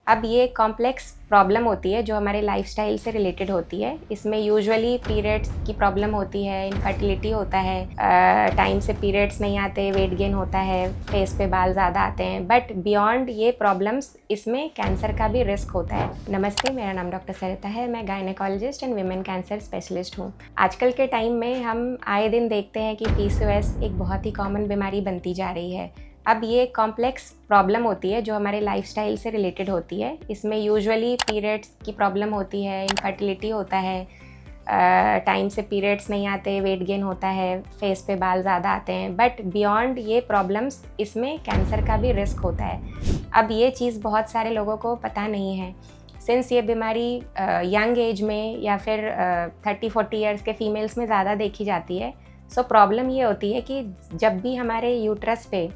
अब ये complex problem होती है जो हमारे लाइफस्टाइल से रिलेटेड होती है। इसमें यूजुअली पीरियड्स की प्रॉब्लम होती है, इनफर्टिलिटी होता है, टाइम से पीरियड्स नहीं आते, वेट गेन होता है, फेस पे बाल ज़्यादा आते हैं। बट बियॉन्ड ये प्रॉब्लम्स इसमें कैंसर का भी रिस्क होता है। नमस्ते, मेरा नाम डॉक्टर सरिता है। मैं gynaecologist and women cancer specialist हूँ। आजकल के टाइम में हम आए दिन देखते हैं कि पीसीओएस एक बहुत ही कॉमन बीमारी बनती जा रही है। अब ये कॉम्प्लेक्स प्रॉब्लम होती है जो हमारे लाइफस्टाइल से रिलेटेड होती है। इसमें यूजुअली पीरियड्स की प्रॉब्लम होती है, इनफर्टिलिटी होता है, टाइम से पीरियड्स नहीं आते, वेट गेन होता है, फेस पे बाल ज़्यादा आते हैं। बट बियॉन्ड ये प्रॉब्लम्स इसमें कैंसर का भी रिस्क होता है। अब ये चीज़ बहुत सारे लोगों को पता नहीं है। सिंस ये बीमारी यंग एज में या फिर 30-40 ईयर्स के फीमेल्स में ज़्यादा देखी जाती है। सो प्रॉब्लम ये होती है कि जब भी हमारे यूट्रस पे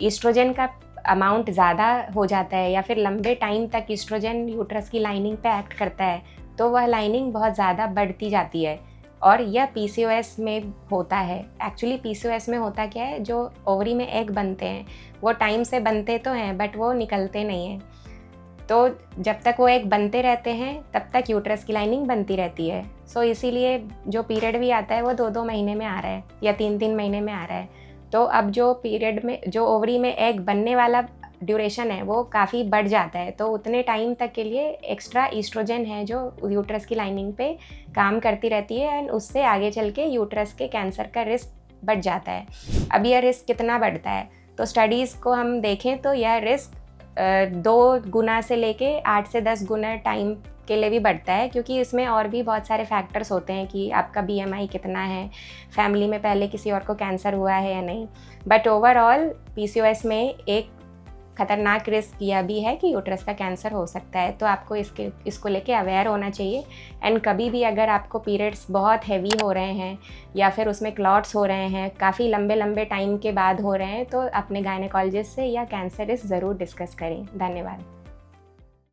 ईस्ट्रोजन का अमाउंट ज़्यादा हो जाता है या फिर लंबे टाइम तक ईस्ट्रोजन यूट्रस की लाइनिंग पे एक्ट करता है तो वह लाइनिंग बहुत ज़्यादा बढ़ती जाती है और यह पीसीओएस में होता है। एक्चुअली पीसीओएस में होता क्या है, जो ओवरी में एग बनते हैं वो टाइम से बनते तो हैं बट वो निकलते नहीं हैं। तो जब तक वो एग बनते रहते हैं तब तक यूट्रस की लाइनिंग बनती रहती है। सो इसीलिए जो पीरियड भी आता है वो 2-2 महीने में आ रहा है या 3-3 महीने में आ रहा है। तो अब जो पीरियड में जो ओवरी में एग बनने वाला ड्यूरेशन है वो काफ़ी बढ़ जाता है। तो उतने टाइम तक के लिए एक्स्ट्रा ईस्ट्रोजन है जो यूट्रस की लाइनिंग पे काम करती रहती है एंड उससे आगे चल के यूट्रस के कैंसर का रिस्क बढ़ जाता है। अब यह रिस्क कितना बढ़ता है, तो स्टडीज़ को हम देखें तो यह रिस्क 2 गुना से लेके 8 से 10 गुना टाइम के लिए भी बढ़ता है, क्योंकि इसमें और भी बहुत सारे फैक्टर्स होते हैं कि आपका बीएमआई कितना है, फैमिली में पहले किसी और को कैंसर हुआ है या नहीं। बट ओवरऑल पीसीओएस में एक खतरनाक रिस्क यह भी है कि यूट्रस का कैंसर हो सकता है। तो आपको इसको लेके अवेयर होना चाहिए। एंड कभी भी अगर आपको पीरियड्स बहुत हैवी हो रहे हैं या फिर उसमें क्लॉट्स हो रहे हैं, काफ़ी लंबे टाइम के बाद हो रहे हैं, तो अपने गायनेकोलॉजिस्ट से या कैंसरिस्ट ज़रूर डिस्कस करें। धन्यवाद।